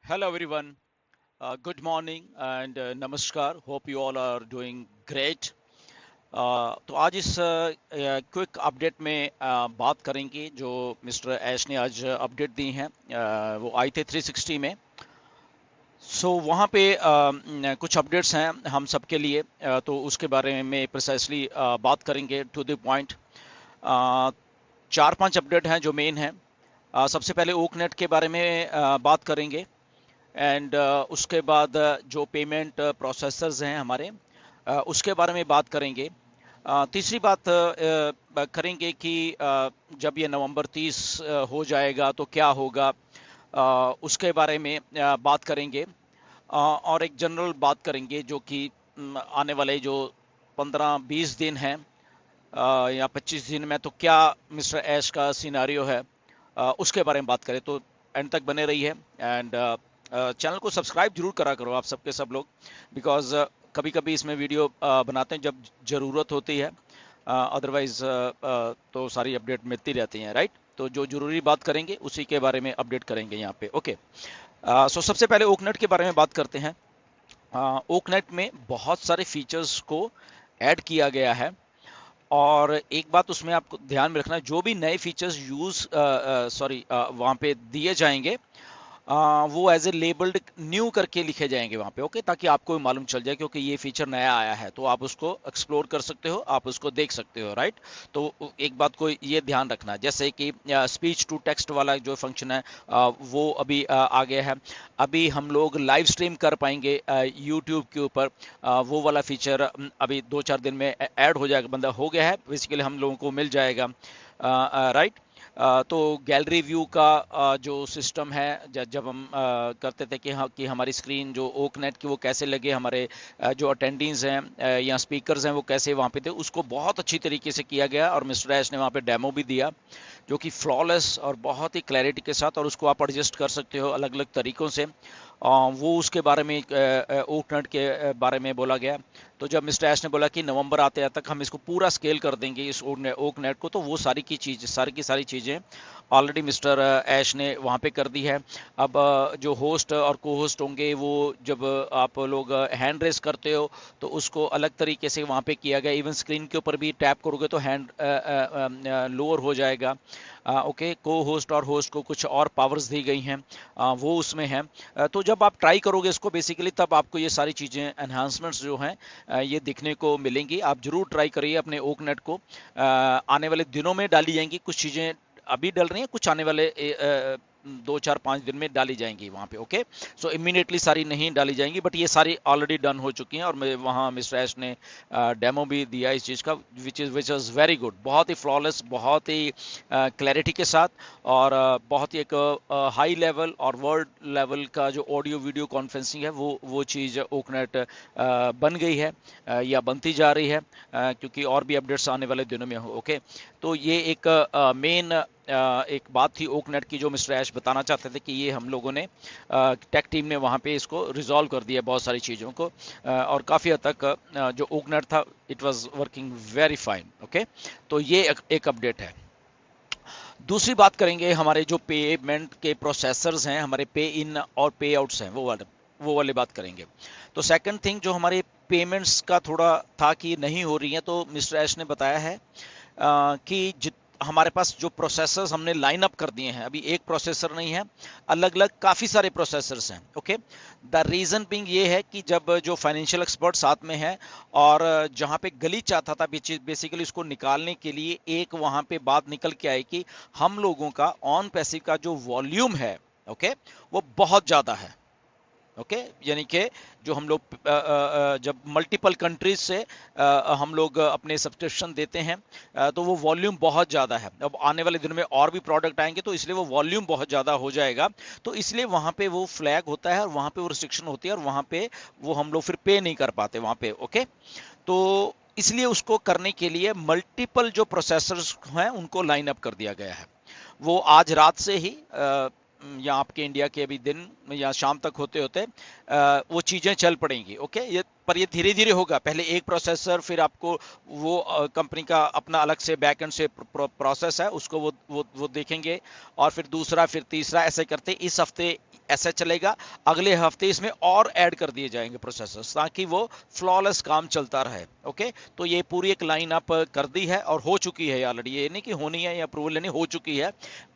Hello everyone. Good morning and namaskar. Hope you all are doing great. तो आज इस quick update में बात करेंगे जो मिस्टर ऐश ने आज अपडेट दी हैं। वो आए थे 360 में। वहाँ पे कुछ अपडेट्स हैं हम सबके लिए। तो उसके बारे में प्रिसाइसली बात करेंगे टू द पॉइंट। चार पांच अपडेट हैं जो मेन हैं। सबसे पहले ओकनेट के बारे में बात करेंगे एंड उसके बाद जो पेमेंट प्रोसेसर्स हैं हमारे उसके बारे में बात करेंगे। तीसरी बात करेंगे कि जब ये नवंबर 30 हो जाएगा तो क्या होगा, उसके बारे में बात करेंगे। और एक जनरल बात करेंगे जो कि आने वाले जो 15-20 दिन हैं या 25 दिन में तो क्या मिस्टर ऐश का सिनारियो है, उसके बारे में बात करें। तो एंड तक बने रही है एंड चैनल को सब्सक्राइब जरूर करा करो आप सबके सब लोग, बिकॉज कभी कभी इसमें वीडियो बनाते हैं जब ज़रूरत होती है, अदरवाइज तो सारी अपडेट मिलती रहती हैं, राइट। तो जो जरूरी बात करेंगे उसी के बारे में अपडेट करेंगे यहाँ पे। ओके, सो सबसे पहले ओकनेट के बारे में बात करते हैं। ओकनेट में बहुत सारे फीचर्स को ऐड किया गया है और एक बात उसमें आपको ध्यान में रखना है, जो भी नए फीचर्स वहाँ पे दिए जाएंगे वो एज ए लेबल्ड न्यू करके लिखे जाएंगे वहाँ पे। ओके, ताकि आपको भी मालूम चल जाए क्योंकि ये फीचर नया आया है तो आप उसको एक्सप्लोर कर सकते हो, आप उसको देख सकते हो, राइट। तो एक बात को ये ध्यान रखना, जैसे कि स्पीच टू टेक्स्ट वाला जो फंक्शन है वो अभी आ गया है। अभी हम लोग लाइव स्ट्रीम कर पाएंगे यूट्यूब के ऊपर। वो वाला फीचर अभी 2-4 दिन में ऐड हो जाएगा, बंदा हो गया है बेसिकली, हम लोगों को मिल जाएगा, राइट। तो गैलरी व्यू का जो सिस्टम है, जब हम करते थे कि हमारी स्क्रीन जो ओकनेट की वो कैसे लगे, हमारे जो अटेंडेंस हैं या स्पीकर्स हैं वो कैसे वहाँ पे थे, उसको बहुत अच्छी तरीके से किया गया और मिस्टर ऐश ने वहाँ पे डेमो भी दिया जो कि फ्लॉलेस और बहुत ही क्लैरिटी के साथ, और उसको आप एडजस्ट कर सकते हो अलग अलग तरीक़ों से। वो उसके बारे में ओकनेट के बारे में बोला गया। तो जब मिस्टर ऐश ने बोला कि नवंबर आते तक हम इसको पूरा स्केल कर देंगे इस ओकनेट को, तो वो सारी की सारी चीज़ें ऑलरेडी मिस्टर ऐश ने वहाँ पे कर दी है। अब जो होस्ट और को होस्ट होंगे वो जब आप लोग हैंड रेस करते हो तो उसको अलग तरीके से वहाँ पे किया गया। इवन स्क्रीन के ऊपर भी टैप करोगे तो हैंड लोअर हो जाएगा। ओके, को होस्ट और होस्ट को कुछ और पावर्स दी गई हैं, वो उसमें है। तो जब आप ट्राई करोगे इसको बेसिकली, तब आपको ये सारी चीज़ें एनहांसमेंट्स जो हैं ये दिखने को मिलेंगी। आप जरूर ट्राई करिए अपने ओकनेट को। आने वाले दिनों में डाली जाएंगी कुछ चीज़ें, अभी डल रही हैं, कुछ आने वाले 2-4-5 दिन में डाली जाएंगी वहाँ पे। ओके, सो इमीडिएटली सारी नहीं डाली जाएंगी, बट ये सारी ऑलरेडी डन हो चुकी हैं और मैं वहाँ मिस्टर ऐश ने डेमो भी दिया इस चीज़ का, विच इज़ वेरी गुड। बहुत ही फ्लॉलेस, बहुत ही क्लैरिटी के साथ और बहुत ही एक हाई लेवल और वर्ल्ड लेवल का जो ऑडियो वीडियो कॉन्फ्रेंसिंग है वो चीज़ ओकनेट बन गई है या बनती जा रही है, क्योंकि और भी अपडेट्स आने वाले दिनों में हो। ओके, तो ये एक मेन एक बात थी ओकनेट की जो मिस्टर ऐश बताना चाहते थे कि ये हम लोगों ने टेक टीम ने वहाँ पे इसको रिजॉल्व कर दिया बहुत सारी चीज़ों को, और काफ़ी हद तक जो ओकनेट था it was working very fine. Okay, तो ये एक अपडेट है। दूसरी बात करेंगे हमारे जो पेमेंट के प्रोसेसर्स हैं, हमारे पे इन और पे आउट्स हैं, वो वाले बात करेंगे। तो सेकंड थिंग जो हमारे पेमेंट्स का थोड़ा था कि नहीं हो रही है, तो मिस्टर ऐश ने बताया है कि हमारे पास जो प्रोसेसर्स हमने लाइन अप कर दिए हैं, अभी एक प्रोसेसर नहीं है, अलग अलग काफ़ी सारे प्रोसेसर्स हैं। ओके, द रीज़न बिंग ये है कि जब जो फाइनेंशियल एक्सपर्ट साथ में है और जहाँ पे गलीच आता था बेसिकली उसको निकालने के लिए एक वहाँ पे बात निकल के आई कि हम लोगों का ऑन पैसिव का जो वॉल्यूम है, ओके, वो बहुत ज़्यादा है। ओके, यानी कि जो हम लोग जब मल्टीपल कंट्रीज से हम लोग अपने सब्सक्रिप्शन देते हैं तो वो वॉल्यूम बहुत ज़्यादा है। अब आने वाले दिनों में और भी प्रोडक्ट आएंगे तो इसलिए वो वॉल्यूम बहुत ज़्यादा हो जाएगा, तो इसलिए वहाँ पे वो फ्लैग होता है और वहाँ पे वो रिस्ट्रिक्शन होती है और वहाँ पे वो हम लोग फिर पे नहीं कर पाते वहाँ पे। ओके, तो इसलिए उसको करने के लिए मल्टीपल जो प्रोसेसर्स हैं उनको लाइन अप कर दिया गया है। वो आज रात से ही या आपके इंडिया के अभी दिन या शाम तक होते होते वो चीज़ें चल पड़ेंगी। ओके, ये धीरे धीरे होगा। पहले एक प्रोसेसर, फिर आपको वो कंपनी का अपना अलग से बैकएंड से प्रोसेस है उसको वो देखेंगे, और फिर दूसरा, फिर तीसरा, ऐसे करते इस हफ्ते ऐसा चलेगा। अगले हफ्ते इसमें और ऐड कर दिए जाएंगे प्रोसेसर्स, ताकि वो फ्लॉलेस काम चलता रहे। ओके, तो ये पूरी एक लाइन अप कर दी है और हो चुकी है ऑलरेडी, ये नहीं कि होनी है या अप्रूवल लेनी, हो चुकी है।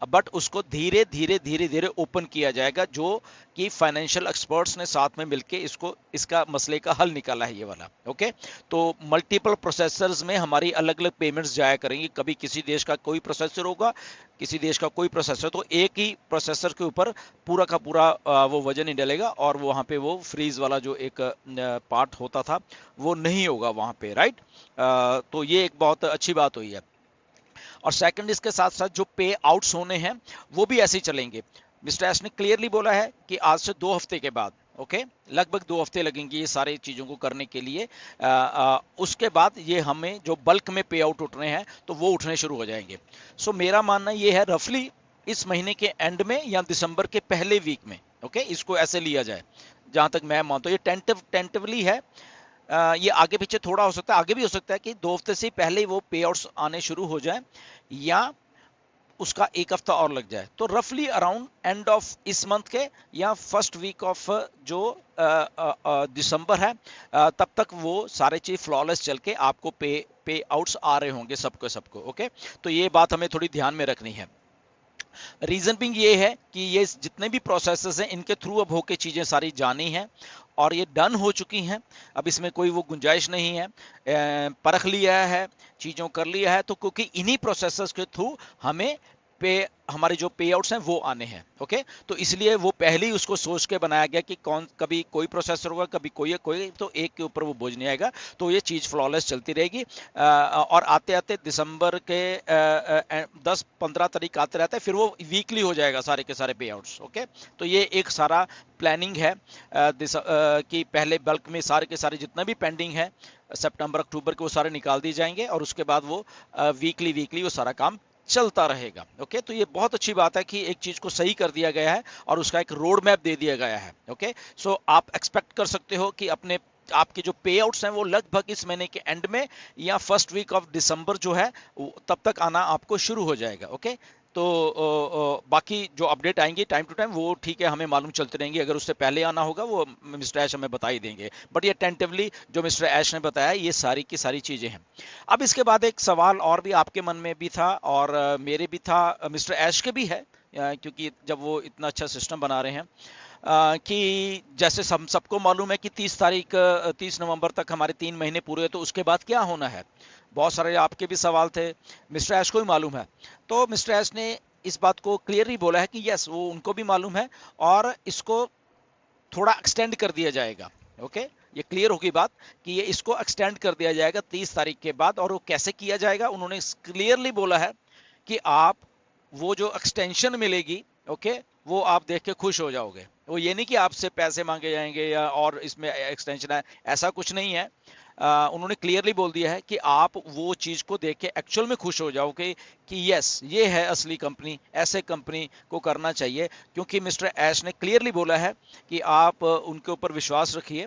बट उसको धीरे धीरे धीरे धीरे ओपन किया जाएगा, जो कि फाइनेंशियल एक्सपर्ट्स ने साथ में मिलके इसको, इसका मसले का हल निकाला है ये वाला। ओके, तो मल्टीपल प्रोसेसर्स में हमारी अलग अलग पेमेंट्स जाया करेंगी। कभी किसी देश का कोई प्रोसेसर होगा, किसी देश का कोई प्रोसेसर, तो एक ही प्रोसेसर के ऊपर पूरा का पूरा वो वजन नहीं डलेगा, और वहाँ पे वो फ्रीज वाला जो एक पार्ट होता था वो नहीं होगा वहाँ पे, राइट। तो ये एक बहुत अच्छी बात हुई है। और सेकंड, इसके साथ साथ जो पे आउट्स होने हैं वो भी ऐसे ही चलेंगे। मिस्टर एस ने क्लियरली बोला है कि आज से 2 हफ्ते के बाद, ओके, लगभग 2 हफ्ते लगेंगे ये सारी चीज़ों को करने के लिए। उसके बाद ये हमें जो बल्क में पे आउट उठ रहे हैं तो वो उठने शुरू हो जाएंगे। सो मेरा मानना ये है, रफली इस महीने के एंड में या दिसंबर के पहले वीक में, ओके, इसको ऐसे लिया जाए। जहां तक मैं मानता हूँ, ये टेंटिवली है। ये आगे पीछे थोड़ा हो सकता है, आगे भी हो सकता है कि 2 हफ्ते से पहले ही वो पे आउट्स आने शुरू हो जाए, या उसका 1 हफ्ता और लग जाए। तो रफली अराउंड एंड ऑफ इस मंथ के या फर्स्ट वीक ऑफ जो दिसंबर है, तब तक वो सारे चीज फ्लॉलेस चल के आपको पे आउट्स आ रहे होंगे सबको सबको। ओके, तो ये बात हमें थोड़ी ध्यान में रखनी है। रीजन बिंग ये है कि ये जितने भी प्रोसेसेस हैं इनके थ्रू अब होके चीजें सारी जानी हैं, और ये डन हो चुकी हैं। अब इसमें कोई वो गुंजाइश नहीं है। परख लिया है, चीज़ों कर लिया है, तो क्योंकि इन्हीं प्रोसेसर्स के थ्रू हमें पे, हमारे जो पे आउट्स हैं वो आने हैं। ओके, तो इसलिए वो पहले ही उसको सोच के बनाया गया कि कौन, कभी कोई प्रोसेसर होगा, कभी कोई, तो एक के ऊपर वो बोझ नहीं आएगा। तो ये चीज़ फ्लॉलेस चलती रहेगी। और आते आते दिसंबर के 10-15 तारीख आते रहता है, फिर वो वीकली हो जाएगा सारे के सारे पे आउट्स। ओके, तो ये एक सारा प्लानिंग है कि पहले बल्क में सारे के सारे जितना भी पेंडिंग है सितंबर अक्टूबर के, वो सारे निकाल दिए जाएंगे, और उसके बाद वो वीकली वो सारा काम चलता रहेगा। ओके, तो ये बहुत अच्छी बात है कि एक चीज को सही कर दिया गया है और उसका एक रोड मैप दे दिया गया है। ओके, सो आप एक्सपेक्ट कर सकते हो कि अपने आपके जो पे आउट्स हैं वो लगभग इस महीने के एंड में या फर्स्ट वीक ऑफ दिसंबर जो है तब तक आना आपको शुरू हो जाएगा। ओके, तो बाकी जो अपडेट आएंगे टाइम टू टाइम वो ठीक है, हमें मालूम चलते रहेंगे। अगर उससे पहले आना होगा वो मिस्टर ऐश हमें बता ही देंगे, बट ये टेंटिवली जो मिस्टर ऐश ने बताया ये सारी की सारी चीज़ें हैं। अब इसके बाद एक सवाल और भी आपके मन में भी था और मेरे भी था, मिस्टर ऐश के भी है, क्योंकि जब वो इतना अच्छा सिस्टम बना रहे हैं, कि जैसे हम सबको मालूम है कि 30 नवंबर तक हमारे 3 महीने पूरे, तो उसके बाद क्या होना है। बहुत सारे आपके भी सवाल थे, मिस्टर ऐश को भी मालूम है। तो मिस्टर ऐश ने इस बात को क्लियरली बोला है कि यस, वो उनको भी मालूम है और इसको थोड़ा एक्सटेंड कर दिया जाएगा। ओके, ये क्लियर होगी बात कि ये इसको एक्सटेंड कर दिया जाएगा 30 तारीख के बाद। और वो कैसे किया जाएगा, उन्होंने क्लियरली बोला है कि आप वो जो एक्सटेंशन मिलेगी, ओके, वो आप देख के खुश हो जाओगे। वो ये नहीं कि आपसे पैसे मांगे जाएंगे या और इसमें एक्सटेंशन है, ऐसा कुछ नहीं है। उन्होंने क्लियरली बोल दिया है कि आप वो चीज को देख के एक्चुअल में खुश हो जाओगे कि यस, ये है असली कंपनी, ऐसे कंपनी को करना चाहिए। क्योंकि मिस्टर ऐश ने क्लियरली बोला है कि आप उनके ऊपर विश्वास रखिए,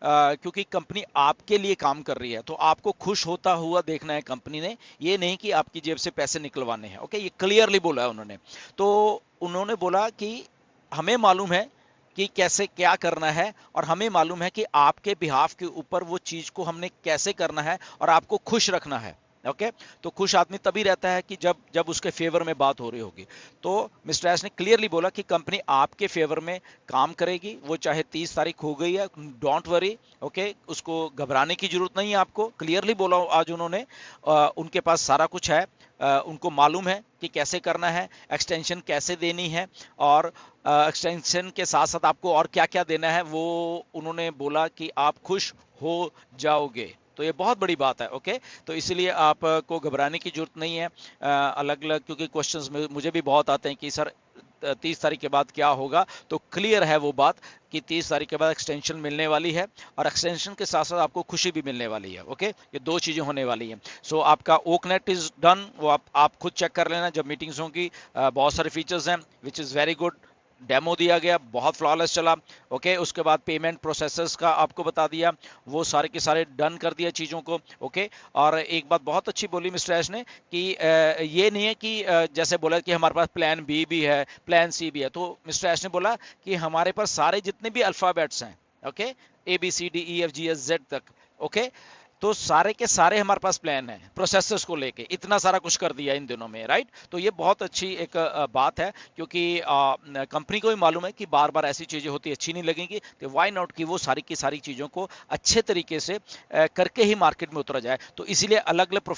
क्योंकि कंपनी आपके लिए काम कर रही है, तो आपको खुश होता हुआ देखना है कंपनी ने, ये नहीं कि आपकी जेब से पैसे निकलवाने हैं। ओके, ये क्लियरली बोला है उन्होंने। तो उन्होंने बोला कि हमें मालूम है कि कैसे क्या करना है, और हमें मालूम है कि आपके बिहाफ के ऊपर वो चीज को हमने कैसे करना है और आपको खुश रखना है। ओके, तो खुश आदमी तभी रहता है कि जब जब उसके फेवर में बात हो रही होगी। तो मिस्टर एस ने क्लियरली बोला कि कंपनी आपके फेवर में काम करेगी, वो चाहे 30 तारीख हो गई है, डोंट वरी। ओके, उसको घबराने की जरूरत नहीं है आपको, क्लियरली बोला आज उन्होंने। उनके पास सारा कुछ है, उनको मालूम है कि कैसे करना है, एक्सटेंशन कैसे देनी है, और एक्सटेंशन के साथ साथ आपको और क्या क्या देना है, वो उन्होंने बोला कि आप खुश हो जाओगे। तो ये बहुत बड़ी बात है। ओके, तो इसलिए आपको घबराने की जरूरत नहीं है। अलग अलग क्योंकि क्वेश्चंस मुझे भी बहुत आते हैं कि सर 30 तारीख के बाद क्या होगा, तो क्लियर है वो बात कि 30 तारीख के बाद एक्सटेंशन मिलने वाली है, और एक्सटेंशन के साथ साथ आपको खुशी भी मिलने वाली है। ओके, ये दो चीजें होने वाली हैं। सो आपका ओकनेट इज डन, वो आप खुद चेक कर लेना जब मीटिंग्स होंगी। बहुत सारे फीचर्स हैं which is very good, demo दिया गया, बहुत फ्लॉलेस चला। ओके, उसके बाद पेमेंट प्रोसेसर्स का आपको बता दिया, वो सारे के सारे डन कर दिया चीज़ों को। ओके, और एक बात बहुत अच्छी बोली मिस्टर एश ने कि ये नहीं है कि जैसे बोला कि हमारे पास प्लान बी भी है, प्लान सी भी है। तो मिस्टर एश ने बोला कि हमारे पास सारे जितने भी अल्फ़ाबेट्स हैं, okay, A B C D E F G S Z तक, ओके, तो सारे के सारे हमारे पास प्लान है प्रोसेसर्स को लेके, इतना सारा कुछ कर दिया इन दिनों में, राइट। तो ये बहुत अच्छी एक बात है, क्योंकि कंपनी को भी मालूम है कि बार बार ऐसी चीजें होती अच्छी नहीं लगेंगी, तो वाई नॉट कि वो सारी की सारी चीजों को अच्छे तरीके से करके ही मार्केट में उतरा जाए। तो इसीलिए अलग अलग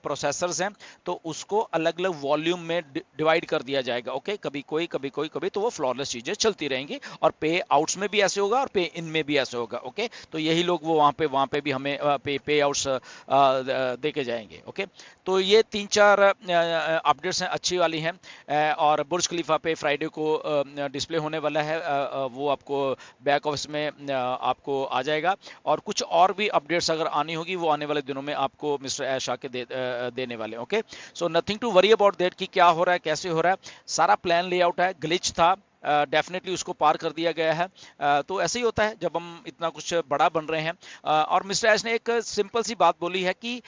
प्रोसेसर्स हैं, तो उसको अलग अलग वॉल्यूम में डिवाइड कर दिया जाएगा। ओके, कभी कोई कभी कोई कभी, तो वो फ्लॉलेस चीजें चलती रहेंगी, और पे आउट्स में भी ऐसे होगा और पे इन में भी ऐसे होगा। ओके, तो यही लोग वो वहाँ पे भी हमें पे आउट्स दे के जाएंगे। ओके, तो ये 3-4 अपडेट्स हैं, अच्छी वाली हैं। और बुर्ज खलीफा पे फ्राइडे को डिस्प्ले होने वाला है, वो आपको बैक ऑफिस में आपको आ जाएगा। और कुछ और भी अपडेट्स अगर आनी होगी, वो आने वाले दिनों में आपको मिस्टर ऐश आके देने वाले। Okay, so nothing to worry about that कि क्या हो रहा है, कैसे हो रहा है। सारा प्लान लेआउट है, ग्लिच था, डेफिनेटली उसको पार कर दिया गया है। तो ऐसे ही होता है जब हम इतना कुछ बड़ा बन रहे हैं। और मिस्टर एश ने एक सिंपल सी बात बोली है कि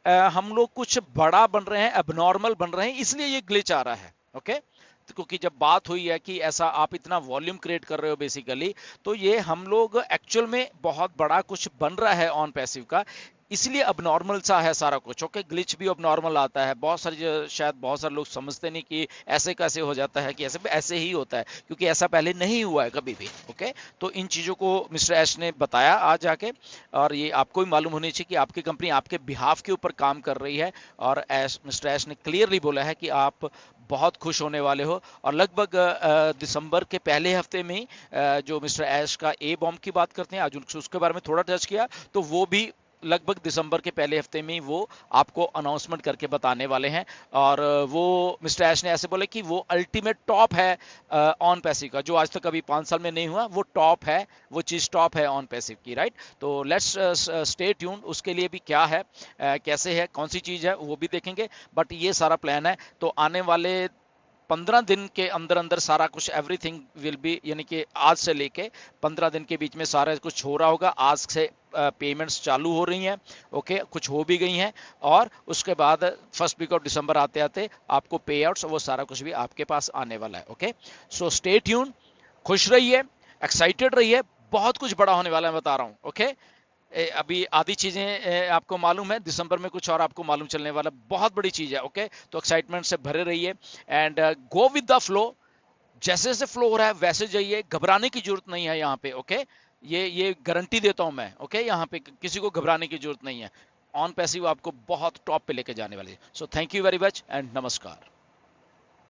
हम लोग कुछ बड़ा बन रहे हैं, एबनॉर्मल बन रहे हैं, इसलिए ये ग्लिच आ रहा है। ओके, तो क्योंकि जब बात हुई है कि ऐसा आप इतना वॉल्यूम क्रिएट कर रहे हो बेसिकली, तो ये हम लोग एक्चुअल में बहुत बड़ा कुछ बन रहा है ऑन पैसिव का, इसलिए अब नॉर्मल सा है सारा कुछ। ओके, ग्लिच भी अब नॉर्मल आता है। बहुत सारे शायद बहुत सारे लोग समझते नहीं कि ऐसे कैसे हो जाता है, कि ऐसे ही होता है, क्योंकि ऐसा पहले नहीं हुआ है कभी भी। ओके, तो इन चीज़ों को मिस्टर एश ने बताया आज जाके, और ये आपको भी मालूम होनी चाहिए कि आपकी कंपनी आपके बिहाफ के ऊपर काम कर रही है। और मिस्टर एश ने क्लियरली बोला है कि आप बहुत खुश होने वाले हो। और लगभग दिसंबर के पहले हफ्ते में ही जो मिस्टर ऐश का ए बॉम्ब की बात करते हैं, आज उसके बारे में थोड़ा टच किया, तो वो भी लगभग दिसंबर के पहले हफ्ते में वो आपको अनाउंसमेंट करके बताने वाले हैं। और वो मिस्टर ऐश ने ऐसे बोले कि वो अल्टीमेट टॉप है ऑन पैसिव का, जो आज तक अभी 5 साल में नहीं हुआ, वो टॉप है, वो चीज़ टॉप है ऑन पैसिव की, राइट। तो लेट्स स्टे ट्यून, उसके लिए भी क्या है, कैसे है, कौन सी चीज़ है, वो भी देखेंगे। बट ये सारा प्लान है, तो आने वाले 15 दिन के अंदर अंदर सारा कुछ एवरीथिंग विल बी, यानी कि आज से लेके 15 दिन के बीच में सारा कुछ हो रहा होगा। आज से पेमेंट्स चालू हो रही हैं, ओके, कुछ हो भी गई हैं, और उसके बाद फर्स्ट वीक ऑफ दिसंबर आते आते आपको पे आउट्स, वो सारा कुछ भी आपके पास आने वाला है। ओके, सो स्टे ट्यून, खुश रहिए, एक्साइटेड रहिए, बहुत कुछ बड़ा होने वाला है, बता रहा हूँ। ओके, अभी आधी चीजें आपको मालूम है, दिसंबर में कुछ और आपको मालूम चलने वाला, बहुत बड़ी चीज है। ओके, तो एक्साइटमेंट से भरे रहिए, and go with the flow. जैसे जैसे फ्लो हो रहा है वैसे जाइए, घबराने की जरूरत नहीं है यहाँ पे। ओके, ये गारंटी देता हूं मैं। ओके, यहाँ पे किसी को घबराने की जरूरत नहीं है। ऑन पैसिव आपको बहुत टॉप पे लेके जाने वाली है। So thank you very much and नमस्कार।